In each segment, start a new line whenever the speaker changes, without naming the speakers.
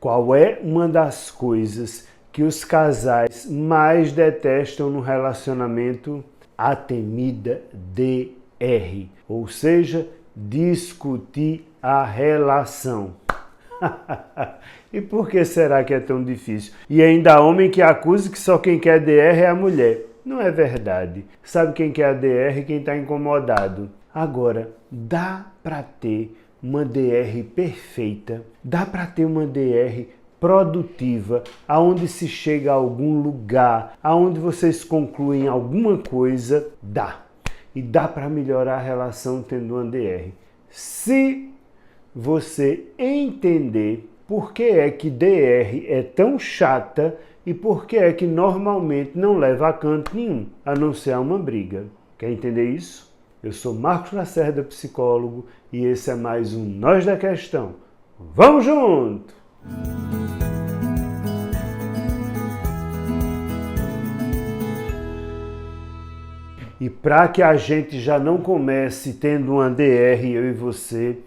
Qual é uma das coisas que os casais mais detestam no relacionamento? A temida DR, ou seja, discutir a relação. E por que será que é tão difícil? E ainda há homem que acusa que só quem quer DR é a mulher. Não é verdade. Sabe quem quer a DR? Quem está incomodado. Agora, dá para ter uma DR perfeita, dá para ter uma DR produtiva, aonde se chega a algum lugar, aonde vocês concluem alguma coisa, dá. E dá para melhorar a relação tendo uma DR. Se você entender por que é que DR é tão chata e por que é que normalmente não leva a canto nenhum, a não ser a uma briga. Quer entender isso? Eu sou Marcos Lacerda, psicólogo, e esse é mais um Nós da Questão. Vamos junto! E para que a gente já não comece tendo uma DR, eu e você,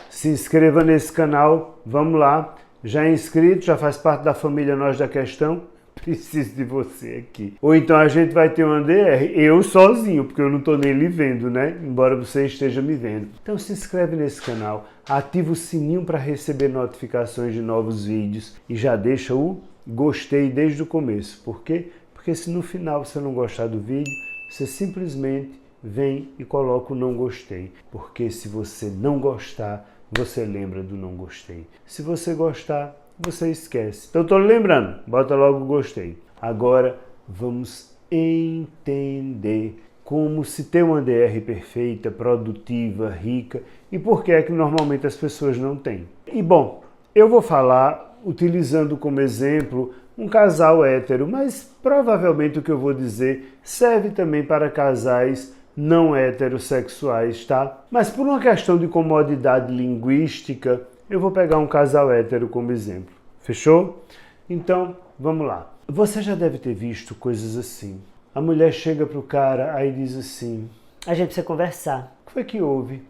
se inscreva nesse canal, vamos lá. Já é inscrito, já faz parte da família Nós da Questão? Preciso de você aqui. Ou então a gente vai ter uma DR, eu sozinho, porque eu não estou nem lhe vendo, né? Embora você esteja me vendo. Então se inscreve nesse canal, ativa o sininho para receber notificações de novos vídeos e já deixa o gostei desde o começo. Por quê? Porque se no final você não gostar do vídeo, você simplesmente vem e coloca o não gostei. Porque se você não gostar, você lembra do não gostei. Se você gostar, você esquece. Então estou lembrando, bota logo o gostei. Agora vamos entender como se ter uma DR perfeita, produtiva, rica e por que é que normalmente as pessoas não têm. E bom, eu vou falar utilizando como exemplo um casal hétero, mas provavelmente o que eu vou dizer serve também para casais não heterossexuais, tá? Mas por uma questão de comodidade linguística, eu vou pegar um casal hétero como exemplo. Fechou? Então, vamos lá. Você já deve ter visto coisas assim. A mulher chega pro cara, aí diz assim:
a gente precisa conversar.
o que foi que houve?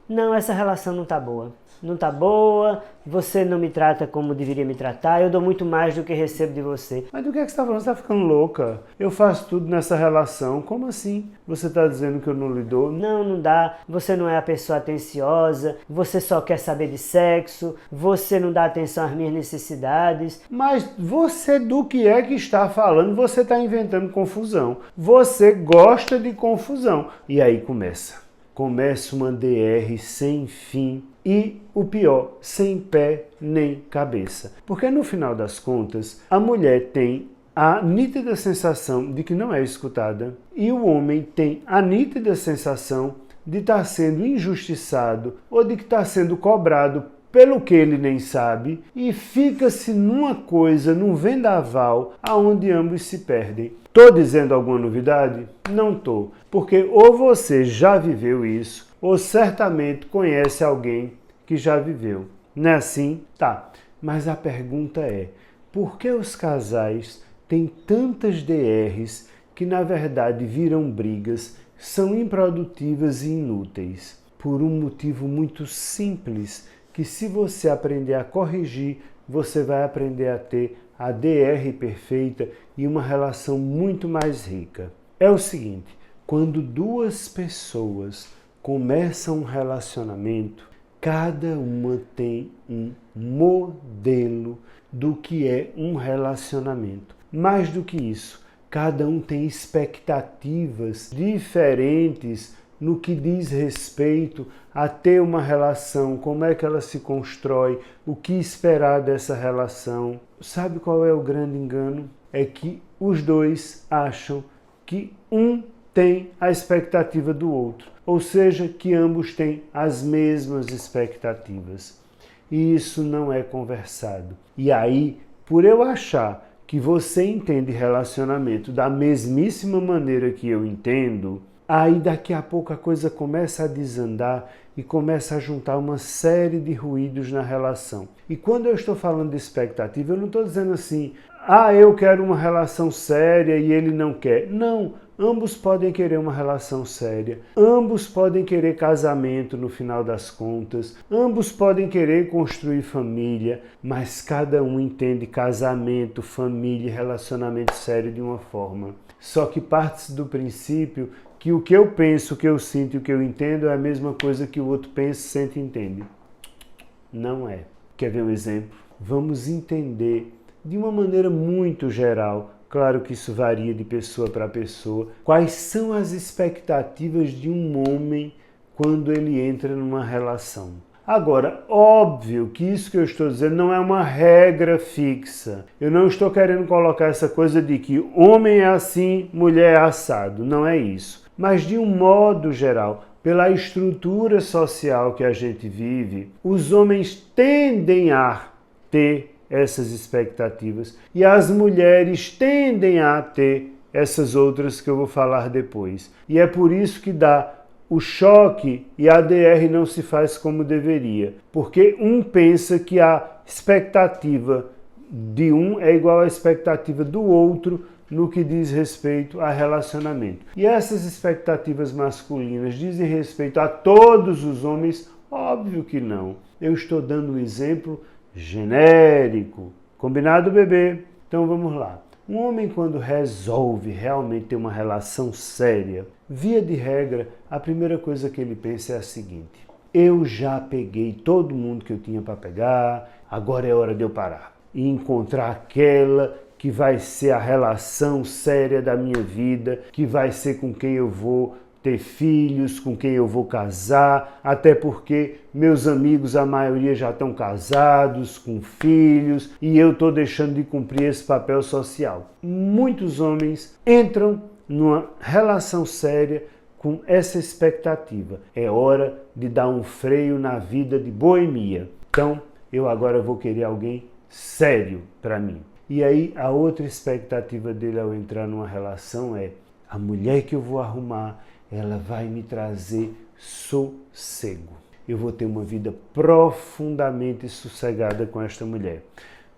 Não, essa relação não tá boa. Não tá boa, você não me trata como deveria me tratar, eu dou muito mais do que recebo de você.
Mas do que você está falando? Você está ficando louca? Eu faço tudo nessa relação. Como assim? Você está dizendo que eu não lhe dou?
Não, não dá. Você não é a pessoa atenciosa, você só quer saber de sexo, você não dá atenção às minhas necessidades.
Mas você do que é que está falando? Você está inventando confusão. Você gosta de confusão. E aí começa. Começa uma DR sem fim e, o pior, sem pé nem cabeça. Porque no final das contas, a mulher tem a nítida sensação de que não é escutada e o homem tem a nítida sensação de estar sendo injustiçado ou de que está sendo cobrado pelo que ele nem sabe, e fica-se numa coisa, num vendaval, aonde ambos se perdem. Tô dizendo alguma novidade? Não tô, porque ou você já viveu isso, ou certamente conhece alguém que já viveu. Não é assim? Tá. Mas a pergunta é, por que os casais têm tantas DRs que na verdade viram brigas, são improdutivas e inúteis? Por um motivo muito simples, que se você aprender a corrigir, você vai aprender a ter a DR perfeita e uma relação muito mais rica. É o seguinte, quando duas pessoas começam um relacionamento, cada uma tem um modelo do que é um relacionamento. Mais do que isso, cada um tem expectativas diferentes no que diz respeito a ter uma relação, como é que ela se constrói, o que esperar dessa relação. Sabe qual é o grande engano? É que os dois acham que um tem a expectativa do outro, ou seja, que ambos têm as mesmas expectativas. E isso não é conversado. E aí, por eu achar que você entende relacionamento da mesmíssima maneira que eu entendo, aí daqui a pouco a coisa começa a desandar e começa a juntar uma série de ruídos na relação. E quando eu estou falando de expectativa, eu não estou dizendo assim, eu quero uma relação séria e ele não quer. Não, ambos podem querer uma relação séria, ambos podem querer casamento no final das contas, ambos podem querer construir família, mas cada um entende casamento, família e relacionamento sério de uma forma. Só que parte do princípio que o que eu penso, o que eu sinto e o que eu entendo é a mesma coisa que o outro pensa, sente e entende. Não é. Quer ver um exemplo? Vamos entender de uma maneira muito geral, claro que isso varia de pessoa para pessoa, quais são as expectativas de um homem quando ele entra numa relação. Agora, óbvio que isso que eu estou dizendo não é uma regra fixa. Eu não estou querendo colocar essa coisa de que homem é assim, mulher é assado. Não é isso. Mas de um modo geral, pela estrutura social que a gente vive, os homens tendem a ter essas expectativas e as mulheres tendem a ter essas outras que eu vou falar depois. E é por isso que dá o choque e a ADR não se faz como deveria, porque um pensa que a expectativa de um é igual à expectativa do outro no que diz respeito a relacionamento. E essas expectativas masculinas dizem respeito a todos os homens? Óbvio que não. Eu estou dando um exemplo genérico. Combinado, bebê? Então vamos lá. Um homem, quando resolve realmente ter uma relação séria, via de regra, a primeira coisa que ele pensa é a seguinte: eu já peguei todo mundo que eu tinha para pegar, agora é hora de eu parar e encontrar aquela que vai ser a relação séria da minha vida, que vai ser com quem eu vou ter filhos, com quem eu vou casar, até porque meus amigos, a maioria já estão casados, com filhos, e eu estou deixando de cumprir esse papel social. Muitos homens entram numa relação séria com essa expectativa. É hora de dar um freio na vida de boemia. Então, eu agora vou querer alguém sério para mim. E aí, a outra expectativa dele ao entrar numa relação é: a mulher que eu vou arrumar, ela vai me trazer sossego. Eu vou ter uma vida profundamente sossegada com esta mulher.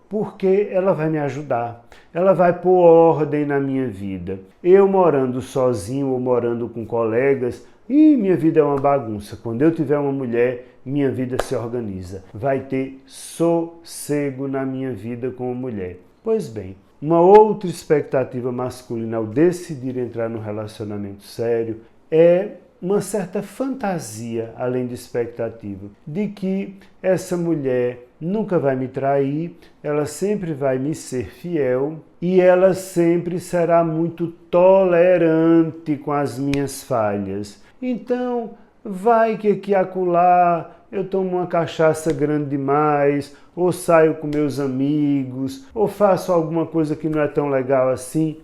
Porque ela vai me ajudar, ela vai pôr ordem na minha vida. Eu morando sozinho ou morando com colegas, minha vida é uma bagunça. Quando eu tiver uma mulher, minha vida se organiza. Vai ter sossego na minha vida com a mulher. Pois bem, uma outra expectativa masculina ao decidir entrar num relacionamento sério é uma certa fantasia, além de expectativa, de que essa mulher nunca vai me trair, ela sempre vai me ser fiel e ela sempre será muito tolerante com as minhas falhas. Então, vai que aqui e acolá eu tomo uma cachaça grande demais, ou saio com meus amigos, ou faço alguma coisa que não é tão legal assim.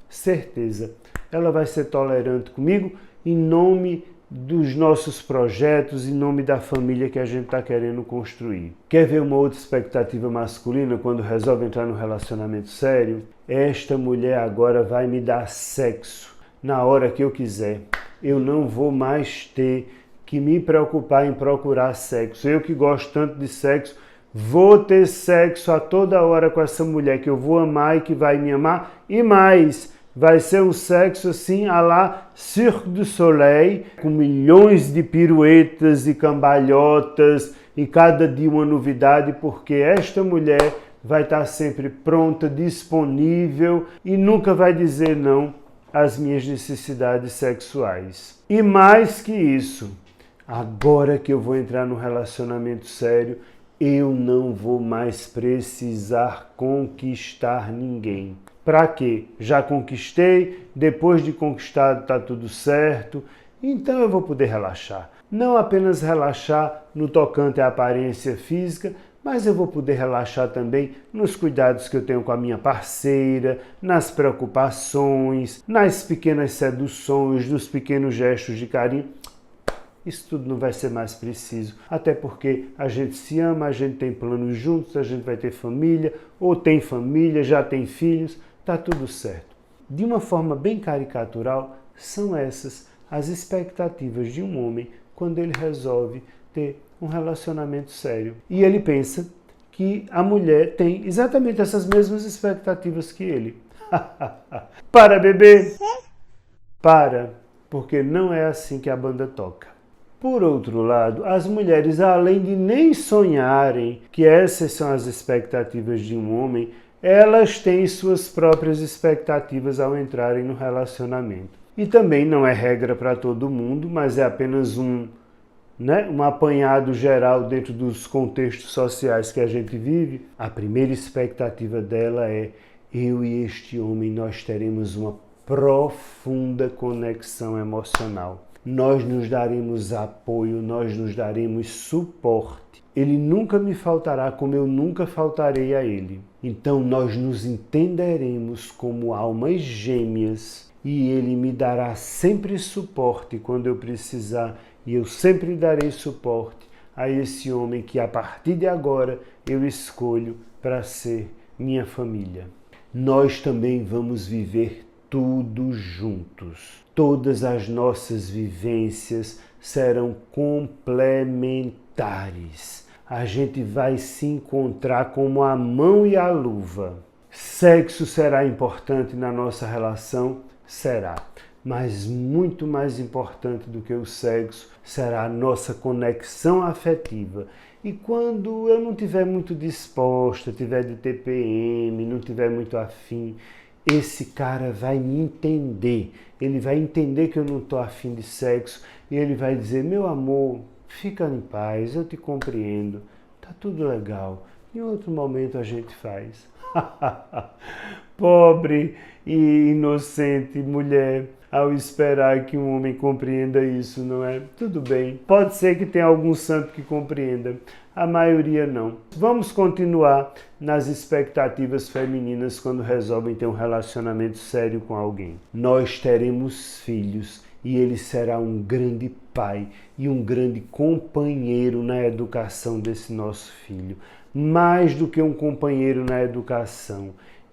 Certeza, ela vai ser tolerante comigo em nome dos nossos projetos, em nome da família que a gente está querendo construir. Quer ver uma outra expectativa masculina quando resolve entrar no relacionamento sério? Esta mulher agora vai me dar sexo na hora que eu quiser. Eu não vou mais ter que me preocupar em procurar sexo. Eu que gosto tanto de sexo, vou ter sexo a toda hora com essa mulher que eu vou amar e que vai me amar. E mais, vai ser um sexo assim à la Cirque du Soleil, com milhões de piruetas e cambalhotas e cada dia uma novidade, porque esta mulher vai estar sempre pronta, disponível e nunca vai dizer não às minhas necessidades sexuais. E mais que isso, agora que eu vou entrar num relacionamento sério, eu não vou mais precisar conquistar ninguém. Para quê? Já conquistei, depois de conquistado está tudo certo, então eu vou poder relaxar. Não apenas relaxar no tocante à aparência física, mas eu vou poder relaxar também nos cuidados que eu tenho com a minha parceira, nas preocupações, nas pequenas seduções, nos pequenos gestos de carinho. Isso tudo não vai ser mais preciso, até porque a gente se ama, a gente tem planos juntos, a gente vai ter família, ou tem família, já tem filhos, tá tudo certo. De uma forma bem caricatural, são essas as expectativas de um homem quando ele resolve ter um relacionamento sério. E ele pensa que a mulher tem exatamente essas mesmas expectativas que ele. Para, bebê! Para, porque não é assim que a banda toca. Por outro lado, as mulheres, além de nem sonharem que essas são as expectativas de um homem, elas têm suas próprias expectativas ao entrarem no relacionamento. E também não é regra para todo mundo, mas é apenas um apanhado geral dentro dos contextos sociais que a gente vive. A primeira expectativa dela é: eu e este homem, nós teremos uma profunda conexão emocional. Nós nos daremos apoio, nós nos daremos suporte. Ele nunca me faltará como eu nunca faltarei a ele. Então nós nos entenderemos como almas gêmeas e ele me dará sempre suporte quando eu precisar e eu sempre darei suporte a esse homem que a partir de agora eu escolho para ser minha família. Nós também vamos viver tudo juntos. Todas as nossas vivências serão complementares. A gente vai se encontrar como a mão e a luva. Sexo será importante na nossa relação? Será. Mas muito mais importante do que o sexo será a nossa conexão afetiva. E quando eu não estiver muito disposta, tiver de TPM, não tiver muito afim, esse cara vai me entender. Ele vai entender que eu não estou afim de sexo e ele vai dizer: meu amor, fica em paz, eu te compreendo, tá tudo legal. Em outro momento a gente faz. Pobre e inocente mulher, ao esperar que um homem compreenda isso, não é? Tudo bem, pode ser que tenha algum santo que compreenda, a maioria não. Vamos continuar nas expectativas femininas quando resolvem ter um relacionamento sério com alguém. Nós teremos filhos e ele será um grande pai e um grande companheiro na educação desse nosso filho. Mais do que um companheiro na educação,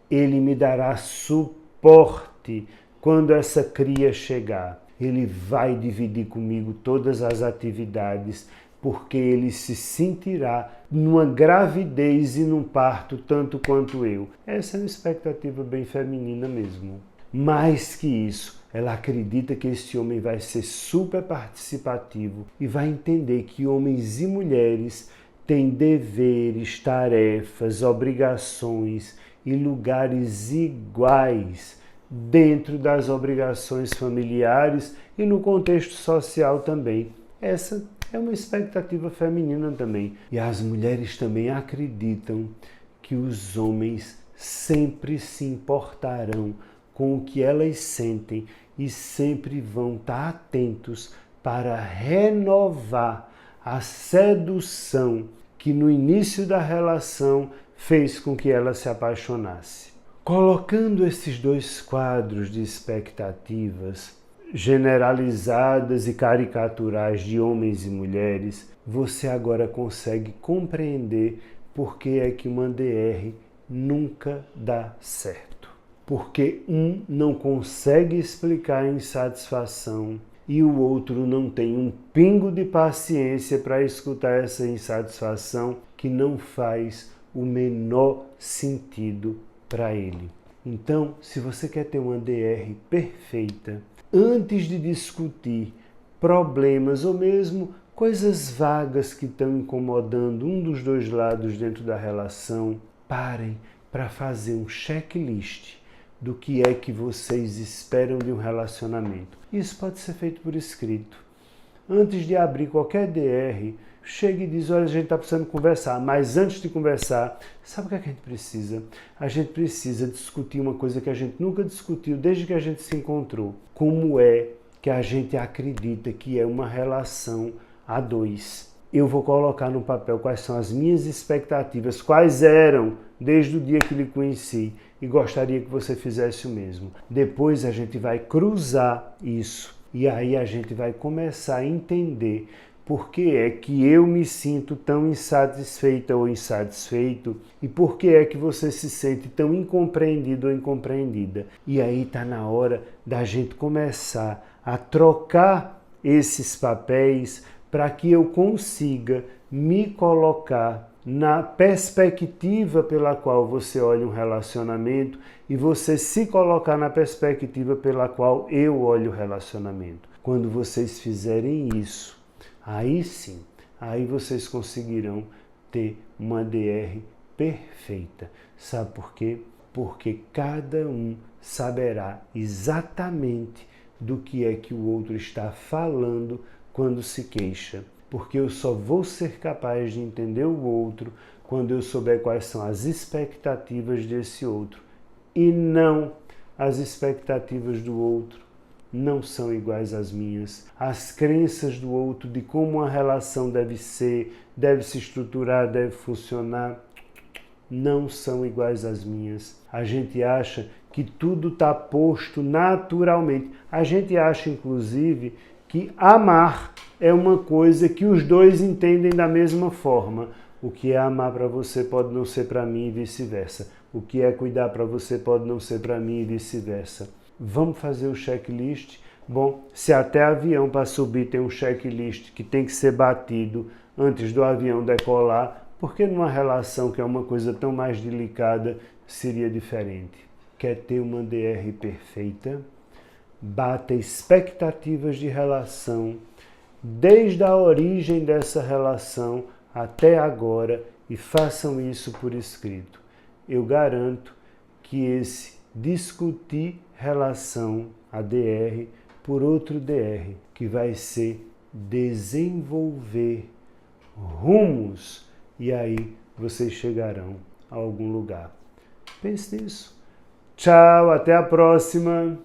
ele me dará suporte quando essa cria chegar. Ele vai dividir comigo todas as atividades, porque ele se sentirá numa gravidez e num parto tanto quanto eu. Essa é uma expectativa bem feminina mesmo. Mais que isso, ela acredita que esse homem vai ser super participativo e vai entender que homens e mulheres têm deveres, tarefas, obrigações e lugares iguais dentro das obrigações familiares e no contexto social também. Essa é uma expectativa feminina também. E as mulheres também acreditam que os homens sempre se importarão com o que elas sentem e sempre vão estar atentos para renovar a sedução que no início da relação fez com que ela se apaixonasse. Colocando esses dois quadros de expectativas generalizadas e caricaturais de homens e mulheres, você agora consegue compreender por que é que uma DR nunca dá certo. Porque um não consegue explicar a insatisfação e o outro não tem um pingo de paciência para escutar essa insatisfação que não faz o menor sentido para ele. Então, se você quer ter uma DR perfeita, antes de discutir problemas ou mesmo coisas vagas que estão incomodando um dos dois lados dentro da relação, parem para fazer um checklist do que é que vocês esperam de um relacionamento. Isso pode ser feito por escrito. Antes de abrir qualquer DR, chega e diz: olha, a gente está precisando conversar, mas antes de conversar, sabe o que é que a gente precisa? A gente precisa discutir uma coisa que a gente nunca discutiu desde que a gente se encontrou. Como é que a gente acredita que é uma relação a dois? Eu vou colocar no papel quais são as minhas expectativas, quais eram desde o dia que lhe conheci, e gostaria que você fizesse o mesmo. Depois a gente vai cruzar isso e aí a gente vai começar a entender por que é que eu me sinto tão insatisfeita ou insatisfeito e por que é que você se sente tão incompreendido ou incompreendida. E aí está na hora da gente começar a trocar esses papéis para que eu consiga me colocar na perspectiva pela qual você olha um relacionamento e você se colocar na perspectiva pela qual eu olho o relacionamento. Quando vocês fizerem isso, aí sim, aí vocês conseguirão ter uma DR perfeita. Sabe por quê? Porque cada um saberá exatamente do que é que o outro está falando quando se queixa. Porque eu só vou ser capaz de entender o outro quando eu souber quais são as expectativas desse outro. E não as expectativas do outro não são iguais às minhas. As crenças do outro de como uma relação deve ser, deve se estruturar, deve funcionar, não são iguais às minhas. A gente acha que tudo está posto naturalmente. A gente acha, inclusive, que amar é uma coisa que os dois entendem da mesma forma. O que é amar para você pode não ser para mim e vice-versa. O que é cuidar para você pode não ser para mim e vice-versa. Vamos fazer o checklist? Bom, se até avião para subir tem um checklist que tem que ser batido antes do avião decolar, por que numa relação que é uma coisa tão mais delicada seria diferente? Quer ter uma DR perfeita? Bata expectativas de relação desde a origem dessa relação até agora e façam isso por escrito. Eu garanto que esse discutir relação, a DR, por outro DR, que vai ser desenvolver rumos e aí vocês chegarão a algum lugar. Pense nisso. Tchau, até a próxima!